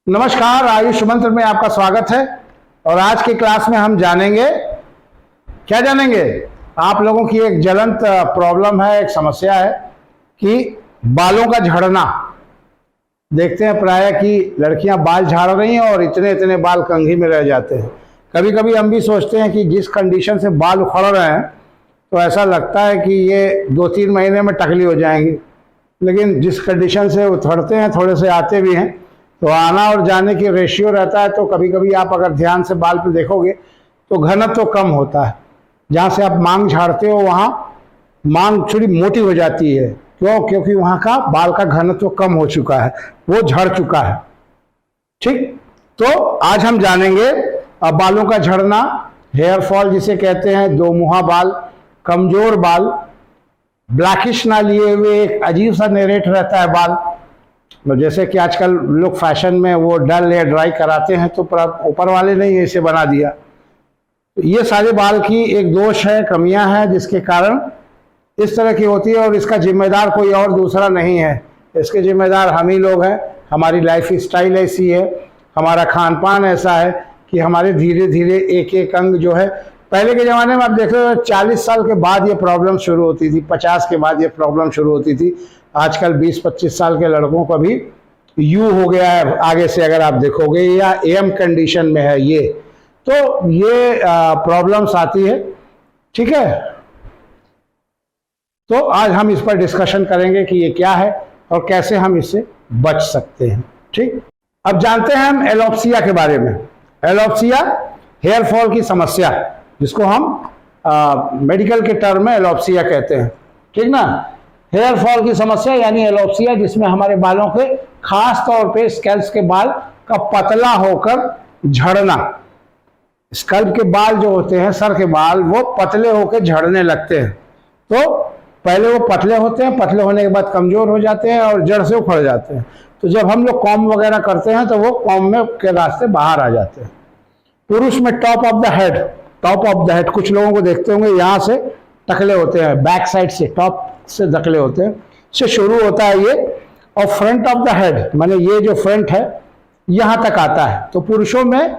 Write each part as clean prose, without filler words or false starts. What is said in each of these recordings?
नमस्कार, आयुष मंत्र में आपका स्वागत है। और आज की क्लास में हम जानेंगे, क्या जानेंगे? आप लोगों की एक ज्वलंत प्रॉब्लम है, एक समस्या है कि बालों का झड़ना। देखते हैं प्राय कि लड़कियां बाल झाड़ रही हैं और इतने इतने बाल कंघी में रह जाते हैं। कभी कभी हम भी सोचते हैं कि जिस कंडीशन से बाल उखड़ रहे हैं तो ऐसा लगता है कि ये 2-3 महीने में टकली हो जाएंगी, लेकिन जिस कंडीशन से उखड़ते हैं थोड़े से आते भी हैं, तो आना और जाने की रेशियो रहता है। तो कभी कभी आप अगर ध्यान से बाल पे देखोगे तो घनत्व तो कम होता है। जहाँ से आप मांग झाड़ते हो वहाँ मांग थोड़ी मोटी हो जाती है। क्यों? क्योंकि वहाँ का बाल का घनत्व तो कम हो चुका है, वो झड़ चुका है। ठीक, तो आज हम जानेंगे बालों का झड़ना, हेयर फॉल जिसे कहते हैं, दो मुहा बाल, कमजोर बाल, ब्लैकिश ना लिए हुए एक अजीब सा नेरेट रहता है बाल, जैसे कि आजकल लोग फैशन में वो डल या ड्राई कराते हैं, तो ऊपर वाले ने इसे बना दिया। तो ये सारे बाल की एक दोष है, कमियां हैं, जिसके कारण इस तरह की होती है। और इसका जिम्मेदार कोई और दूसरा नहीं है, इसके जिम्मेदार हम ही लोग हैं। हमारी लाइफ स्टाइल ऐसी है, हमारा खान पान ऐसा है कि हमारे धीरे धीरे एक एक अंग जो है, पहले के ज़माने में आप देख रहे हो 40 साल के बाद ये प्रॉब्लम शुरू होती थी, 50 के बाद ये प्रॉब्लम शुरू होती थी। आजकल 20-25 साल के लड़कों का भी यू हो गया है आगे से, अगर आप देखोगे, या एम कंडीशन में है ये। तो ये प्रॉब्लम्स आती है। ठीक है, तो आज हम इस पर डिस्कशन करेंगे कि ये क्या है और कैसे हम इससे बच सकते हैं। ठीक, अब जानते हैं हम एलोप्सिया के बारे में। एलोप्सिया हेयर फॉल की समस्या, जिसको हम मेडिकल के टर्म में एलोप्सिया कहते हैं। ठीक ना, हेयर फॉल की समस्या यानी एलोप्सिया, जिसमें हमारे बालों के, खास तौर पे स्कैल्प के बाल का पतला होकर झड़ना। स्कैल्प के बाल जो होते हैं, सर के बाल, वो पतले होकर झड़ने लगते हैं। तो पहले वो पतले होते हैं, पतले होने के बाद कमजोर हो जाते हैं और जड़ से उखड़ जाते हैं। तो जब हम लोग कॉम्ब वगैरह करते हैं तो वो कॉम्ब में के रास्ते बाहर आ जाते हैं। पुरुष में टॉप ऑफ द हेड, कुछ लोगों को देखते होंगे यहाँ से टकले होते हैं, बैक साइड से, टॉप से दखले होते हैं, से शुरू होता है ये। और फ्रंट ऑफ द हेड, माने ये जो फ्रंट है यहां तक आता है। तो पुरुषों में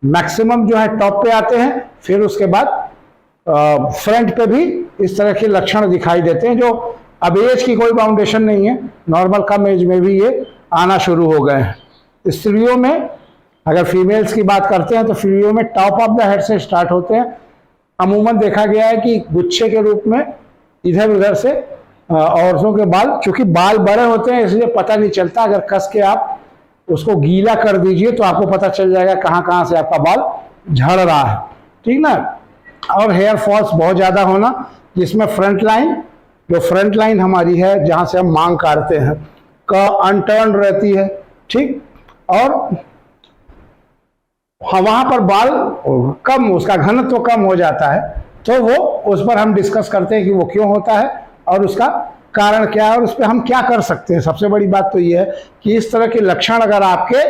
मैक्सिमम जो है टॉप पे आते हैं, फिर उसके बाद फ्रंट पे भी इस तरह के लक्षण दिखाई देते हैं, जो अब एज की कोई बाउंडेशन नहीं है, नॉर्मल कम एज में भी ये आना शुरू हो गए हैं। स्त्रियों में, अगर फीमेल्स की बात करते हैं तो फीमेल में टॉप ऑफ द हेड से स्टार्ट होते हैं। अमूमन देखा गया है कि गुच्छे के रूप में इधर उधर से औरतों के बाल, क्योंकि बाल बड़े होते हैं इसलिए पता नहीं चलता। अगर कस के आप उसको गीला कर दीजिए तो आपको पता चल जाएगा कहाँ कहाँ से आपका बाल झड़ रहा है। ठीक ना, और हेयर फॉल्स बहुत ज़्यादा होना, जिसमें फ्रंट लाइन हमारी है, जहाँ से हम मांग काटते हैं, का अनटर्न रहती है। ठीक, और वहाँ पर बाल कम, उसका घनत्व तो कम हो जाता है। तो वो, उस पर हम डिस्कस करते हैं कि वो क्यों होता है और उसका कारण क्या है और उस पर हम क्या कर सकते हैं। सबसे बड़ी बात तो ये है कि इस तरह के लक्षण अगर आपके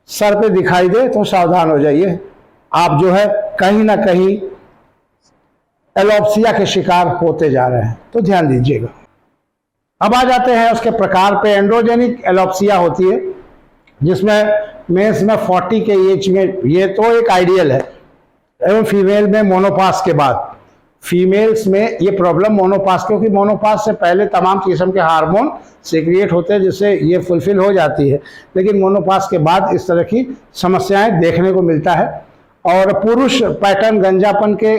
सर पे दिखाई दे तो सावधान हो जाइए, आप जो है कहीं ना कहीं एलोप्सिया के शिकार होते जा रहे हैं। तो ध्यान दीजिएगा। अब आ जाते हैं उसके प्रकार पे। एंड्रोजेनिक एलोप्सिया होती है, जिसमें मेंस में 40 के एज में, ये तो एक आइडियल है, एवं फीमेल में मोनोपास के बाद। फीमेल्स में ये प्रॉब्लम मोनोपास, क्योंकि मोनोपास से पहले तमाम किस्म के हार्मोन सीक्रिएट होते हैं जिससे ये फुलफिल हो जाती है, लेकिन मोनोपास के बाद इस तरह की समस्याएं देखने को मिलता है। और पुरुष पैटर्न गंजापन के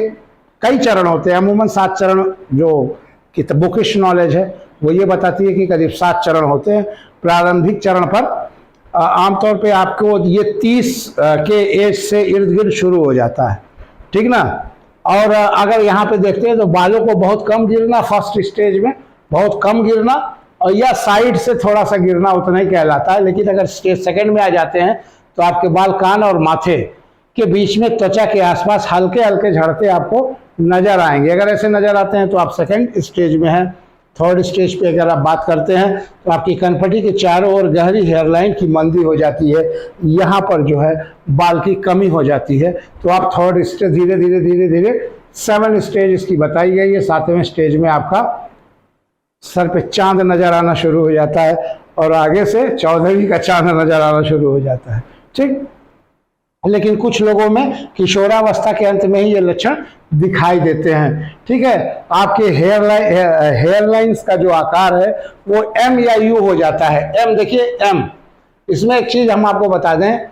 कई चरण होते हैं, अमूमन 7 चरण, जो कि बुकिश नॉलेज है वो ये बताती है कि करीब 7 चरण होते हैं। प्रारंभिक चरण पर आमतौर पे आपको ये 30 के एज से इर्द गिर्द शुरू हो जाता है। ठीक ना, और अगर यहाँ पे देखते हैं तो बालों को बहुत कम गिरना, फर्स्ट स्टेज में बहुत कम गिरना, और या साइड से थोड़ा सा गिरना, उतना ही कहलाता है। लेकिन अगर स्टेज सेकंड में आ जाते हैं तो आपके बाल कान और माथे के बीच में, त्वचा के आसपास हल्के हल्के झड़ते आपको नजर आएंगे। अगर ऐसे नजर आते हैं तो आप सेकंड स्टेज में हैं। थर्ड स्टेज पे अगर आप बात करते हैं तो आपकी कनपटी के चारों ओर गहरी हेयरलाइन की मंदी हो जाती है, यहाँ पर जो है बाल की कमी हो जाती है। तो आप थर्ड स्टेज, धीरे धीरे 7 स्टेज इसकी बताई गई है, 7वें स्टेज में आपका सर पे चांद नजर आना शुरू हो जाता है और आगे से 14वीं का चांद नजर आना शुरू हो जाता है। ठीक, लेकिन कुछ लोगों में किशोरावस्था के अंत में ही ये लक्षण दिखाई देते हैं। ठीक है, आपके हेयर लाइंस का जो आकार है वो एम या यू हो जाता है। एम देखिए, एम, इसमें एक चीज हम आपको बता दें,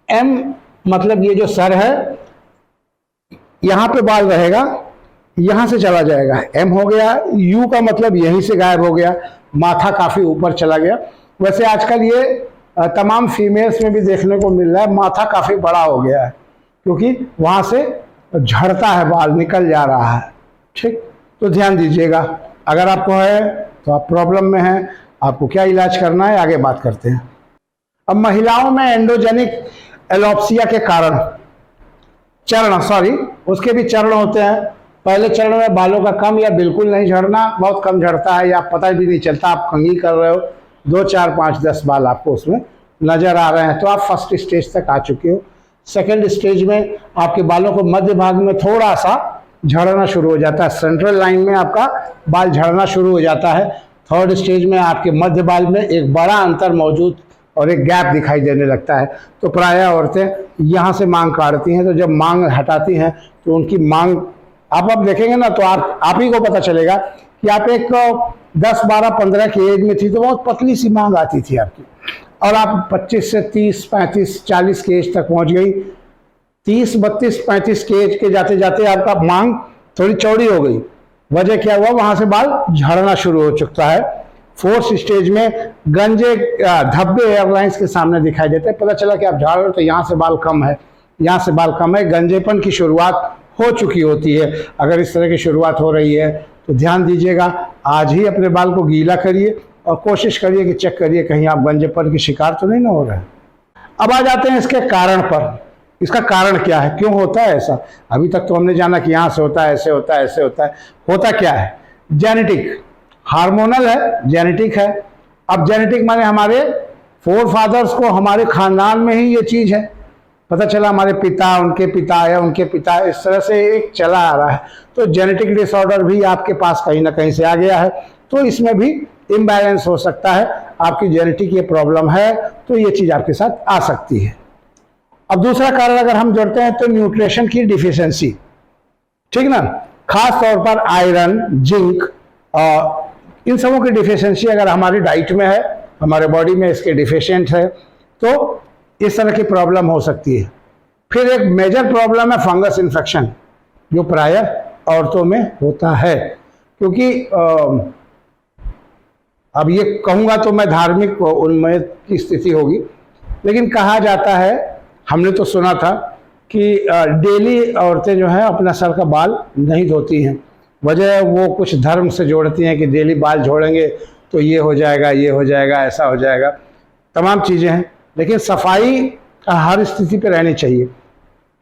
एम मतलब ये जो सर है यहां पे बाल रहेगा, यहां से चला जाएगा, एम हो गया। यू का मतलब यहीं से गायब हो गया, माथा काफी ऊपर चला गया। वैसे आजकल ये तमाम फीमेल्स में भी देखने को मिल रहा है, माथा काफी बड़ा हो गया है क्योंकि वहां से झड़ता है, बाल निकल जा रहा है। ठीक, तो ध्यान दीजिएगा, अगर आपको है तो आप प्रॉब्लम में हैं, आपको क्या इलाज करना है आगे बात करते हैं। अब महिलाओं में एंडोजेनिक एलोप्सिया के कारण उसके भी चरण होते हैं। पहले चरण में बालों का कम या बिल्कुल नहीं झड़ना, बहुत कम झड़ता है या पता भी नहीं चलता, आप कंघी कर रहे हो, 2, 4, 5, 10 बाल आपको उसमें नजर आ रहे हैं, तो आप फर्स्ट स्टेज तक आ चुके हो। सेकंड स्टेज में आपके बालों को मध्य भाग में थोड़ा सा झड़ना शुरू हो जाता है, सेंट्रल लाइन में आपका बाल झड़ना शुरू हो जाता है। थर्ड स्टेज में आपके मध्य बाल में एक बड़ा अंतर मौजूद और एक गैप दिखाई देने लगता है। तो प्रायः औरतें यहाँ से मांग काटती हैं, तो जब मांग हटाती हैं तो उनकी मांग आप अब देखेंगे ना तो आप ही को पता चलेगा कि आप एक 10, 12, 15 की एज में थी तो बहुत पतली सी मांग आती थी आपकी, और आप 25 से 30, 35, 40 की एज तक पहुंच गई। 30, 32, 35 की एज के जाते जाते आपका मांग थोड़ी चौड़ी हो गई। वजह क्या हुआ, वहां से बाल झड़ना शुरू हो चुका है। फोर्थ स्टेज में गंजे धब्बे एयरलाइंस के सामने दिखाई देते हैं, पता चला कि आप झाड़ रहे हो तो यहाँ से बाल कम है, यहाँ से बाल कम है, गंजेपन की शुरुआत हो चुकी होती है। अगर इस तरह की शुरुआत हो रही है तो ध्यान दीजिएगा, आज ही अपने बाल को गीला करिए और कोशिश करिए कि चेक करिए कहीं आप गंजेपन की शिकार तो नहीं ना हो रहे हैं। अब आ जाते हैं इसके कारण पर, इसका कारण क्या है, क्यों होता है ऐसा। अभी तक तो हमने जाना कि यहाँ से होता है, ऐसे होता है, ऐसे होता है। होता क्या है, जेनेटिक, हार्मोनल है, जेनेटिक है। अब जेनेटिक माने हमारे फोर फादर्स को, हमारे खानदान में ही ये चीज है, पता चला हमारे पिता, उनके पिता या उनके पिता, इस तरह से एक चला आ रहा है। तो जेनेटिक डिसऑर्डर भी आपके पास कहीं ना कहीं से आ गया है, तो इसमें भी इम्बैलेंस हो सकता है। आपकी जेनेटिक ये प्रॉब्लम है तो ये चीज आपके साथ आ सकती है। अब दूसरा कारण अगर हम जोड़ते हैं तो न्यूट्रिशन की डिफिशियंसी, ठीक ना, खास तौर पर आयरन, जिंक, इन सबों की डिफिशियंसी अगर हमारी डाइट में है, हमारे बॉडी में इसके डिफिशिएंट है, तो इस तरह की प्रॉब्लम हो सकती है। फिर एक मेजर प्रॉब्लम है फंगस इन्फेक्शन, जो प्रायः औरतों में होता है। क्योंकि अब ये कहूँगा तो मैं धार्मिक उन्माद की स्थिति होगी, लेकिन कहा जाता है, हमने तो सुना था कि डेली औरतें जो हैं अपना सर का बाल नहीं धोती हैं। वजह वो कुछ धर्म से जोड़ती हैं कि डेली बाल झोड़ेंगे तो ये हो जाएगा, ये हो जाएगा, ऐसा हो जाएगा, तमाम चीज़ें हैं। लेकिन सफाई हर स्थिति पर रहनी चाहिए।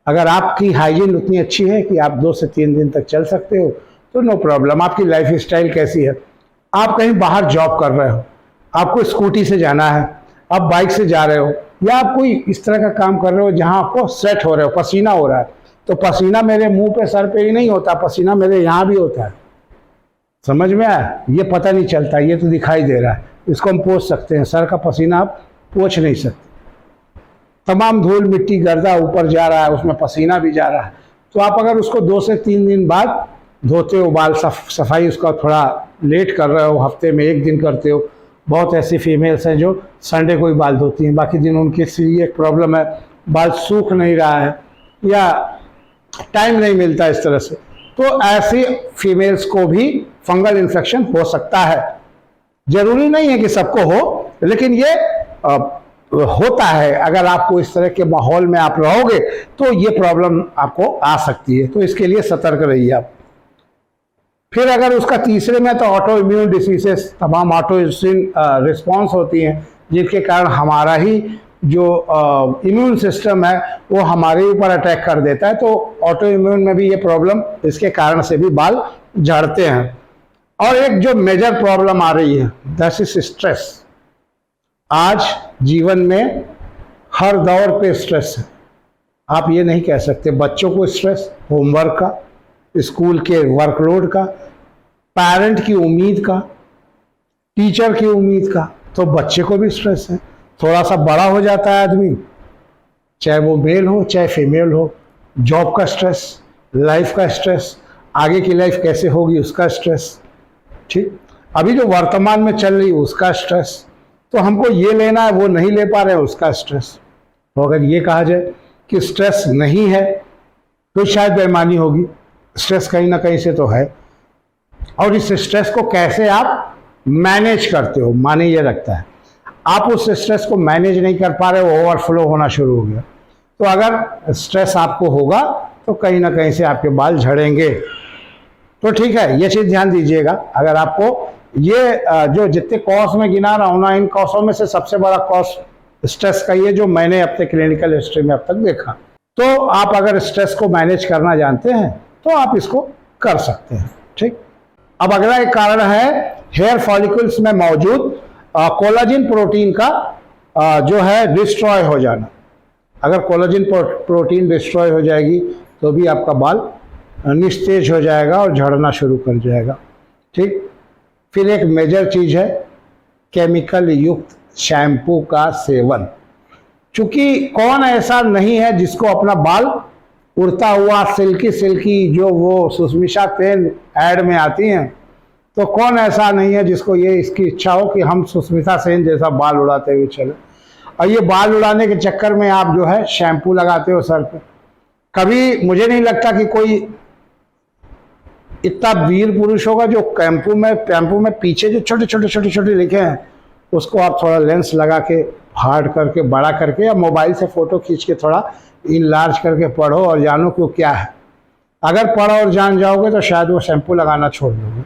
अगर आपकी हाइजीन उतनी अच्छी है कि आप 2 से 3 दिन तक चल सकते हो तो नो प्रॉब्लम। आपकी लाइफ स्टाइल कैसी है, आप कहीं बाहर जॉब कर रहे हो, आपको स्कूटी से जाना है, आप बाइक से जा रहे हो, या आप कोई इस तरह का काम कर रहे हो जहां आपको स्वेट हो रहे हो, पसीना हो रहा है, तो पसीना मेरे मुंह पे, सर पे ही नहीं होता, पसीना मेरे यहाँ भी होता है। समझ में आया, ये पता नहीं चलता, ये तो दिखाई दे रहा है, इसको हम पोंछ सकते हैं। सर का पसीना आप पोंछ नहीं सकते, तमाम धूल मिट्टी गर्दा ऊपर जा रहा है, उसमें पसीना भी जा रहा है। तो आप अगर उसको 2 से 3 दिन बाद धोते हो, बाल सफाई उसका थोड़ा लेट कर रहे हो, हफ्ते में 1 दिन करते हो। बहुत ऐसी फीमेल्स हैं जो संडे को ही बाल धोती हैं, बाकी दिन उनकी ये एक प्रॉब्लम है, बाल सूख नहीं रहा है या टाइम नहीं मिलता इस तरह से, तो ऐसी फीमेल्स को भी फंगल इन्फेक्शन हो सकता है। जरूरी नहीं है कि सबको हो, लेकिन ये होता है। अगर आपको इस तरह के माहौल में आप रहोगे तो ये प्रॉब्लम आपको आ सकती है, तो इसके लिए सतर्क रहिए आप। फिर अगर उसका तीसरे में तो ऑटो इम्यून डिसीजेस, तमाम ऑटो इम्यून रिस्पॉन्स होती हैं जिनके कारण हमारा ही जो इम्यून सिस्टम है वो हमारे ऊपर अटैक कर देता है। तो ऑटो इम्यून में भी ये प्रॉब्लम, इसके कारण से भी बाल झड़ते हैं। और एक जो मेजर प्रॉब्लम आ रही है दैट इज स्ट्रेस। आज जीवन में हर दौर पे स्ट्रेस है। आप ये नहीं कह सकते बच्चों को स्ट्रेस, होमवर्क का, स्कूल के वर्कलोड का, पेरेंट की उम्मीद का, टीचर की उम्मीद का, तो बच्चे को भी स्ट्रेस है। थोड़ा सा बड़ा हो जाता है आदमी, चाहे वो मेल हो चाहे फीमेल हो, जॉब का स्ट्रेस, लाइफ का स्ट्रेस, आगे की लाइफ कैसे होगी उसका स्ट्रेस, ठीक, अभी जो वर्तमान में चल रही उसका स्ट्रेस, तो हमको ये लेना है वो नहीं ले पा रहे हैं उसका स्ट्रेस। तो अगर ये कहा जाए कि स्ट्रेस नहीं है तो शायद बेईमानी होगी, स्ट्रेस कहीं ना कहीं से तो है। और इस स्ट्रेस को कैसे आप मैनेज करते हो, माने ये रखता है आप उस स्ट्रेस को मैनेज नहीं कर पा रहे हो, ओवरफ्लो होना शुरू हो गया। तो अगर स्ट्रेस आपको होगा तो कहीं ना कहीं से आपके बाल झड़ेंगे। तो ठीक है, ये चीज़ ध्यान दीजिएगा। अगर आपको ये जो जितने कॉज में गिना रहा हूँ ना, इन कॉजों में से सबसे बड़ा कॉज स्ट्रेस का ये जो मैंने अपने क्लिनिकल हिस्ट्री में अब तक देखा, तो आप अगर स्ट्रेस को मैनेज करना जानते हैं तो आप इसको कर सकते हैं, ठीक। अब अगला एक कारण है हेयर फॉलिकल्स में मौजूद कोलाजिन प्रोटीन का जो है डिस्ट्रॉय हो जाना। अगर कोलाजिन प्रोटीन डिस्ट्रॉय हो जाएगी तो भी आपका बाल निस्तेज हो जाएगा और झड़ना शुरू कर जाएगा, ठीक। फिर एक मेजर चीज़ है केमिकल युक्त शैम्पू का सेवन। चूंकि कौन ऐसा नहीं है जिसको अपना बाल उड़ता हुआ सिल्की सिल्की जो वो सुष्मिता सेन ऐड में आती हैं, तो कौन ऐसा नहीं है जिसको ये इसकी इच्छा हो कि हम सुष्मिता सेन जैसा बाल उड़ाते हुए चले। और ये बाल उड़ाने के चक्कर में आप जो है शैम्पू लगाते हो सर पे। कभी मुझे नहीं लगता कि कोई इतना वीर पुरुष होगा जो कैंपू में पीछे जो छोटे लिखे हैं उसको आप थोड़ा लेंस लगा के हार्ड करके बड़ा करके या मोबाइल से फ़ोटो खींच के थोड़ा इनलार्ज करके पढ़ो और जानो कि वो क्या है। अगर पढ़ो और जान जाओगे तो शायद वो शैम्पू लगाना छोड़ दोगे,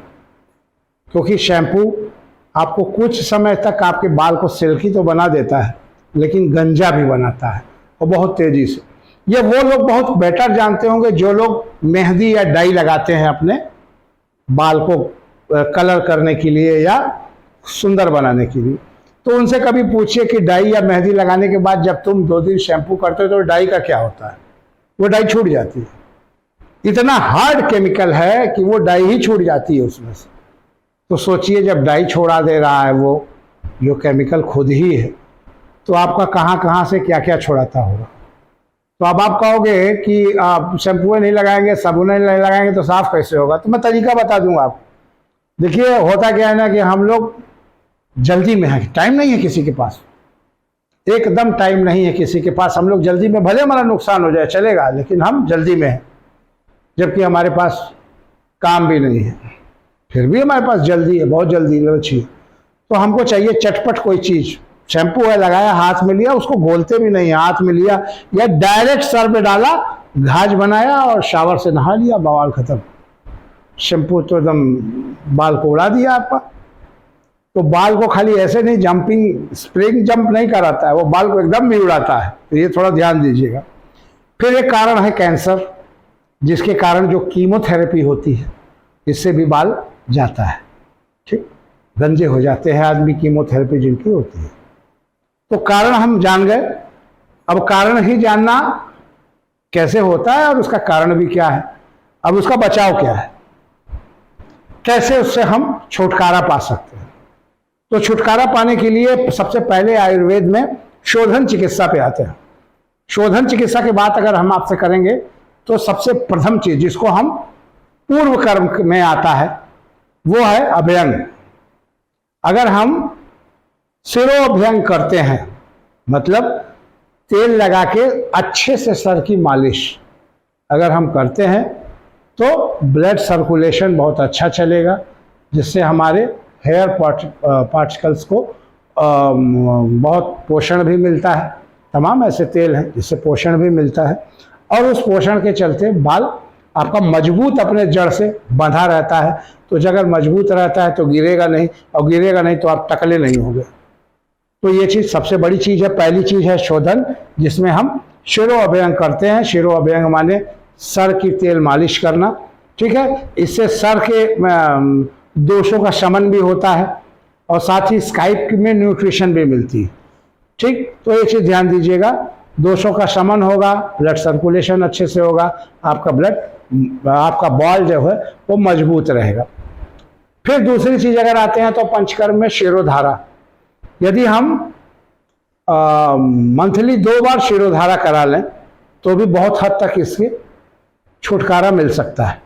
क्योंकि शैम्पू आपको कुछ समय तक आपके बाल को सिल्की तो बना देता है लेकिन गंजा भी बनाता है, और बहुत तेज़ी से। ये वो लोग बहुत बेटर जानते होंगे जो लोग मेहंदी या डाई लगाते हैं अपने बाल को कलर करने के लिए या सुंदर बनाने के लिए। तो उनसे कभी पूछिए कि डाई या मेहंदी लगाने के बाद जब तुम 2 दिन शैम्पू करते हो तो डाई का क्या होता है? वो डाई छूट जाती है। इतना हार्ड केमिकल है कि वो डाई ही छूट जाती है उसमें से। तो सोचिए जब डाई छोड़ा दे रहा है वो जो केमिकल खुद ही है, तो आपका कहाँ से क्या क्या छोड़ाता होगा। तो अब आप कहोगे कि आप शैम्पू नहीं लगाएंगे, साबुन नहीं लगाएंगे तो साफ कैसे होगा? तो मैं तरीका बता दूंगा आपको। देखिए होता क्या है ना कि हम लोग जल्दी में हैं, टाइम नहीं है किसी के पास, एकदम टाइम नहीं है किसी के पास। हम लोग जल्दी में, भले हमारा नुकसान हो जाए चलेगा, लेकिन हम जल्दी में हैं, जबकि हमारे पास काम भी नहीं है, फिर भी हमारे पास जल्दी है, बहुत जल्दी ललची। तो हमको चाहिए चटपट कोई चीज़। शैम्पू है, लगाया, हाथ में लिया, उसको घोलते भी नहीं, हाथ में लिया या डायरेक्ट सर पे डाला, घाज बनाया और शावर से नहा लिया, बवाल खत्म। शैम्पू तो एकदम बाल को उड़ा दिया आपका। तो बाल को खाली ऐसे नहीं जंपिंग स्प्रिंग जंप नहीं कराता है, वो बाल को एकदम भी उड़ाता है। तो ये थोड़ा ध्यान दीजिएगा। फिर एक कारण है कैंसर, जिसके कारण जो कीमोथेरेपी होती है इससे भी बाल जाता है, ठीक, गंजे हो जाते हैं आदमी, कीमोथेरेपी जिनकी होती है। तो कारण हम जान गए। अब कारण ही जानना कैसे होता है और उसका कारण भी क्या है, अब उसका बचाव क्या है, कैसे उससे हम छुटकारा पा सकते हैं। तो छुटकारा पाने के लिए सबसे पहले आयुर्वेद में शोधन चिकित्सा पे आते हैं। शोधन चिकित्सा की बात अगर हम आपसे करेंगे तो सबसे प्रथम चीज जिसको हम पूर्व कर्म में आता है वो है अभ्यंग। अगर हम सिरोअभ्यंग करते हैं, मतलब तेल लगा के अच्छे से सर की मालिश अगर हम करते हैं तो ब्लड सर्कुलेशन बहुत अच्छा चलेगा, जिससे हमारे हेयर पार्टिकल्स को बहुत पोषण भी मिलता है। तमाम ऐसे तेल हैं जिससे पोषण भी मिलता है, और उस पोषण के चलते बाल आपका मजबूत अपने जड़ से बंधा रहता है। तो अगर मजबूत रहता है तो गिरेगा नहीं, और गिरेगा नहीं तो आप टकले नहीं होंगे। तो ये चीज़ सबसे बड़ी चीज़ है। पहली चीज़ है शोधन, जिसमें हम शिरोअभ्यंग करते हैं। शिरोअभ्यंग माने सर की तेल मालिश करना, ठीक है। इससे सर के दोषों का शमन भी होता है और साथ ही स्काइप में न्यूट्रिशन भी मिलती है, ठीक। तो ये चीज़ ध्यान दीजिएगा, दोषों का शमन होगा, ब्लड सर्कुलेशन अच्छे से होगा, आपका बाल जो है वो मजबूत रहेगा। फिर दूसरी चीज अगर आते हैं तो पंचकर्म में शिरोधारा। यदि हम मंथली 2 बार शिरोधारा करा लें तो भी बहुत हद तक इससे छुटकारा मिल सकता है।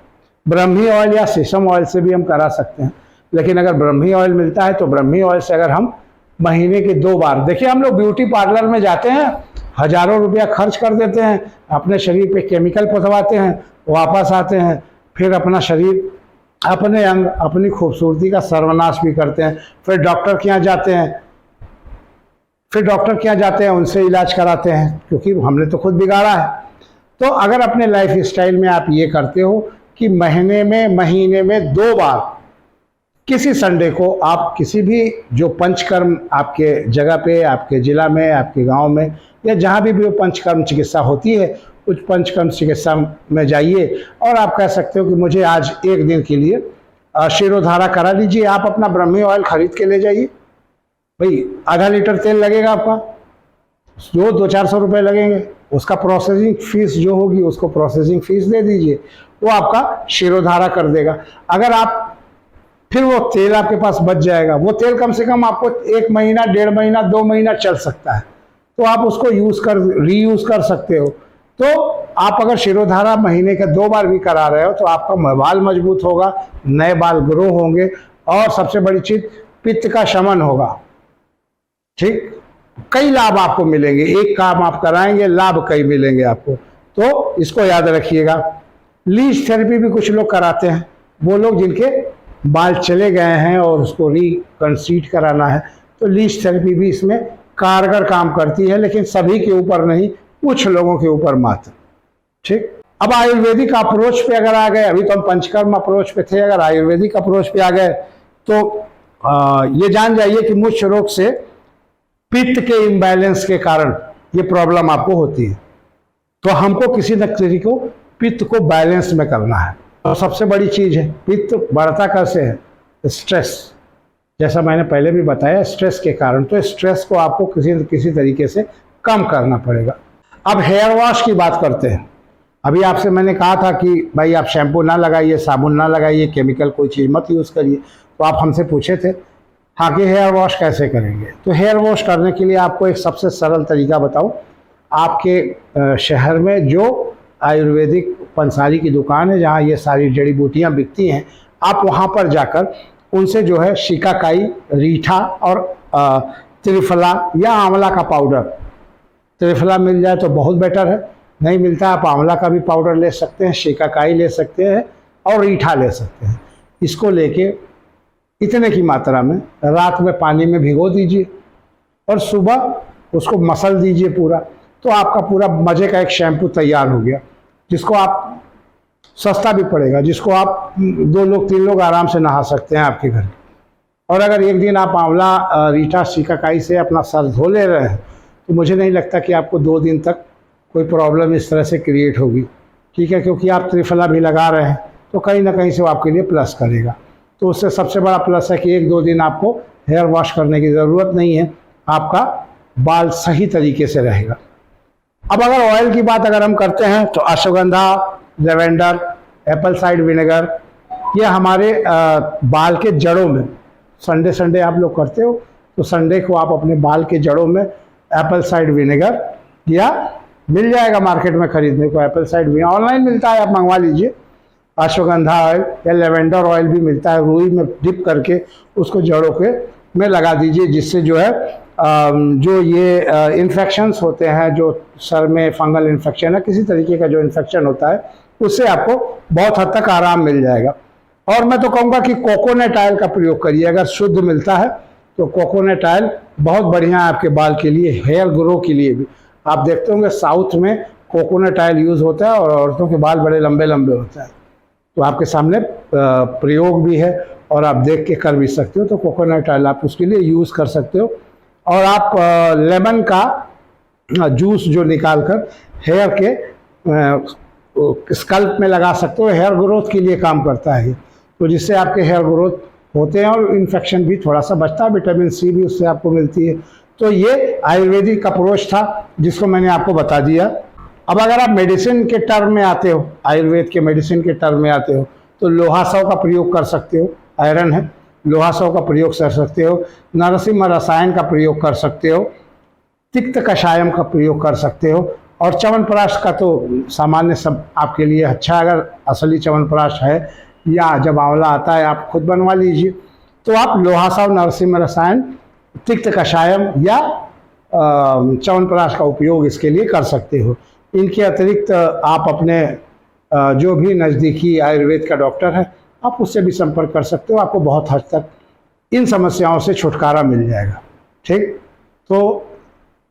ब्रह्मी ऑयल या शीशम ऑयल से भी हम करा सकते हैं, लेकिन अगर ब्रह्मी ऑयल मिलता है तो ब्रह्मी ऑयल से अगर हम महीने के 2 बार, देखिए हम लोग ब्यूटी पार्लर में जाते हैं, हजारों रुपया खर्च कर देते हैं, अपने शरीर पे केमिकल पथवाते हैं, वापस आते हैं, फिर अपना शरीर, अपने अंग, अपनी खूबसूरती का सर्वनाश भी करते हैं। फिर डॉक्टर के यहाँ जाते हैं, उनसे इलाज कराते हैं, क्योंकि हमने तो खुद बिगाड़ा है। तो अगर अपने लाइफ स्टाइल में आप ये करते हो कि महीने में 2 बार, किसी संडे को आप किसी भी जो पंचकर्म आपके जगह पे, आपके जिला में, आपके गांव में या जहां भी वो पंचकर्म चिकित्सा होती है, उस पंचकर्म चिकित्सा में जाइए और आप कह सकते हो कि मुझे आज एक दिन के लिए शिरोधारा करा लीजिए। आप अपना ब्रह्मी ऑयल खरीद के ले जाइए, भाई आधा लीटर तेल लगेगा आपका, जो 200-400 रुपये लगेंगे, उसका प्रोसेसिंग फीस जो होगी उसको प्रोसेसिंग फीस दे दीजिए, वो आपका शिरोधारा कर देगा। अगर आप फिर वो तेल आपके पास बच जाएगा, वो तेल कम से कम आपको 1 महीना, 1.5 महीना, 2 महीना चल सकता है, तो आप उसको रीयूज कर सकते हो। तो आप अगर शिरोधारा महीने के 2 बार भी करा रहे हो तो आपका बाल मजबूत होगा, नए बाल ग्रो होंगे, और सबसे बड़ी चीज पित्त का शमन होगा। ठीक, कई लाभ आपको मिलेंगे, एक काम आप कराएंगे, लाभ कई मिलेंगे आपको, तो इसको याद रखिएगा। लीच थेरेपी भी कुछ लोग कराते हैं, वो लोग जिनके बाल चले गए हैं और उसको रिकंसीड कराना है, तो लीच थेरेपी भी इसमें कारगर काम करती है, लेकिन सभी के ऊपर नहीं, कुछ लोगों के ऊपर मात्र। ठीक, अब आयुर्वेदिक अप्रोच पे अगर आ गए, अभी तो हम पंचकर्म अप्रोच पे थे, अगर आयुर्वेदिक अप्रोच पे आ गए तो ये जान जाइए कि मुख्य रोग से पित्त के इम्बैलेंस के कारण ये प्रॉब्लम आपको होती है। तो हमको किसी न किसी को पित्त को बैलेंस में करना है, और सबसे बड़ी चीज है, पित्त बढ़ता कैसे है? स्ट्रेस, जैसा मैंने पहले भी बताया, स्ट्रेस के कारण। तो स्ट्रेस को आपको किसी न किसी तरीके से कम करना पड़ेगा। अब हेयर वॉश की बात करते हैं। अभी आपसे मैंने कहा था कि भाई आप शैम्पू ना लगाइए, साबुन ना लगाइए, केमिकल कोई चीज़ मत यूज़ करिए, तो आप हमसे पूछे थे हाँ कि हेयर वॉश कैसे करेंगे। तो हेयर वॉश करने के लिए आपको एक सबसे सरल तरीका बताऊं। आपके शहर में जो आयुर्वेदिक पंसारी की दुकान है, जहाँ ये सारी जड़ी बूटियाँ बिकती हैं, आप वहाँ पर जाकर उनसे जो है शिकाकाई, रीठा और त्रिफला या आंवला का पाउडर, त्रिफला मिल जाए तो बहुत बेटर है, नहीं मिलता आप आंवला का भी पाउडर ले सकते हैं, शिकाकाई ले सकते हैं और रीठा ले सकते हैं। इसको लेके इतने की मात्रा में रात में पानी में भिगो दीजिए और सुबह उसको मसल दीजिए पूरा, तो आपका पूरा मज़े का एक शैम्पू तैयार हो गया, जिसको आप, सस्ता भी पड़ेगा, जिसको आप 2 लोग 3 लोग आराम से नहा सकते हैं आपके घर। और अगर एक दिन आप आंवला, रीठा, शिकाकाई से अपना सर धो ले रहे हैं तो मुझे नहीं लगता कि आपको 2 दिन तक कोई प्रॉब्लम इस तरह से क्रिएट होगी। ठीक है, क्योंकि आप त्रिफला भी लगा रहे हैं तो कहीं ना कहीं से वो आपके लिए प्लस करेगा। तो उससे सबसे बड़ा प्लस है कि 1-2 दिन आपको हेयर वॉश करने की ज़रूरत नहीं है, आपका बाल सही तरीके से रहेगा। अब अगर ऑयल की बात अगर हम करते हैं तो ashwagandha, lavender, Apple side vinegar, ये हमारे बाल के जड़ों में, संडे आप लोग करते हो तो संडे को आप अपने बाल के जड़ों में एप्पल साइड विनेगर, या मिल जाएगा मार्केट में खरीदने को, एप्पल साइड विनेगर ऑनलाइन मिलता है, आप मंगवा लीजिए। अश्वगंधा ऑयल या लेवेंडर ऑयल भी मिलता है, रुई में डिप करके उसको जड़ों के में लगा दीजिए, जिससे जो है जो ये इन्फेक्शंस होते हैं, जो सर में फंगल इन्फेक्शन है, किसी तरीके का जो इन्फेक्शन होता है, उससे आपको बहुत हद तक आराम मिल जाएगा। और मैं तो कहूँगा कि कोकोनट ऑयल का प्रयोग करिए, अगर शुद्ध मिलता है तो कोकोनट ऑयल बहुत बढ़िया है आपके बाल के लिए, हेयर ग्रो के लिए भी। आप देखते होंगे साउथ में कोकोनट ऑयल यूज़ होता है और औरतों के बाल बड़े लंबे लंबे होते हैं। तो आपके सामने प्रयोग भी है और आप देख के कर भी सकते हो, तो कोकोनट ऑयल आप उसके लिए यूज़ कर सकते हो। और आप लेमन का जूस जो निकाल कर हेयर के स्कल्प में लगा सकते हो, हेयर ग्रोथ के लिए काम करता है, तो जिससे आपके हेयर ग्रोथ होते हैं और इन्फेक्शन भी थोड़ा सा बचता है, विटामिन सी भी उससे आपको मिलती है। तो ये आयुर्वेदिक अप्रोच था जिसको मैंने आपको बता दिया। अब अगर आप मेडिसिन के टर्म में आते हो, आयुर्वेद के मेडिसिन के टर्म में आते हो, तो लोहा सौ का प्रयोग कर सकते हो आयरन है। लोहा 100 का प्रयोग कर सकते हो, नरसिम्हा रसायन का प्रयोग कर सकते हो, तिक्त कषायम का प्रयोग कर सकते हो, और च्यवनप्राश का तो सामान्य सब आपके लिए अच्छा है। अगर असली च्यवनप्राश है या जब आंवला आता है आप खुद बनवा लीजिए। तो आप लोहा 100, नरसिम्हा रसायन, तिक्त कषायम या च्यवनप्राश का उपयोग इसके लिए कर सकते हो। इनके अतिरिक्त आप अपने जो भी नज़दीकी आयुर्वेद का डॉक्टर है आप उससे भी संपर्क कर सकते हो। आपको बहुत हद तक इन समस्याओं से छुटकारा मिल जाएगा। ठीक, तो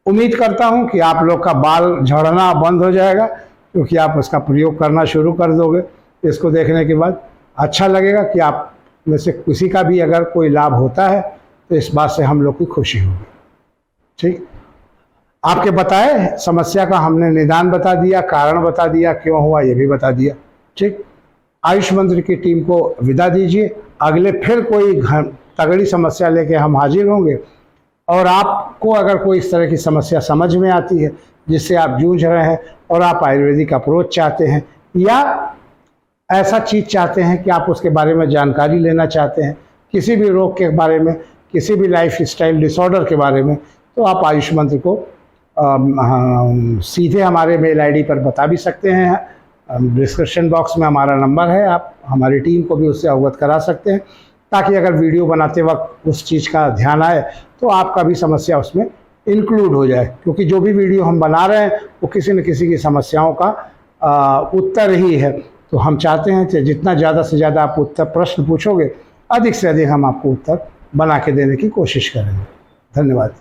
उम्मीद करता हूं कि आप लोग का बाल झड़ना बंद हो जाएगा, क्योंकि आप उसका प्रयोग करना शुरू कर दोगे। इसको देखने के बाद अच्छा लगेगा कि आप में से किसी का भी अगर कोई लाभ होता है तो इस बात से हम लोग की खुशी होगी। ठीक, आपके बताए समस्या का हमने निदान बता दिया, कारण बता दिया, क्यों हुआ ये भी बता दिया। ठीक, आयुष मंत्र की टीम को विदा दीजिए। अगले फिर कोई तगड़ी समस्या लेके हम हाजिर होंगे। और आपको अगर कोई इस तरह की समस्या समझ में आती है जिससे आप जूझ रहे हैं और आप आयुर्वेदिक अप्रोच चाहते हैं या ऐसा चीज़ चाहते हैं कि आप उसके बारे में जानकारी लेना चाहते हैं, किसी भी रोग के बारे में, किसी भी लाइफ स्टाइल डिसऑर्डर के बारे में, तो आप आयुष मंत्र को सीधे हमारे मेल आईडी पर बता भी सकते हैं। डिस्क्रिप्शन बॉक्स में हमारा नंबर है, आप हमारी टीम को भी उससे अवगत करा सकते हैं, ताकि अगर वीडियो बनाते वक्त उस चीज़ का ध्यान आए तो आपका भी समस्या उसमें इंक्लूड हो जाए। क्योंकि जो भी वीडियो हम बना रहे हैं वो किसी न किसी की समस्याओं का उत्तर ही है। तो हम चाहते हैं कि जितना ज़्यादा से ज़्यादा आप उत्तर प्रश्न पूछोगे, अधिक से अधिक हम आपको उत्तर बना के देने की कोशिश करेंगे। धन्यवाद।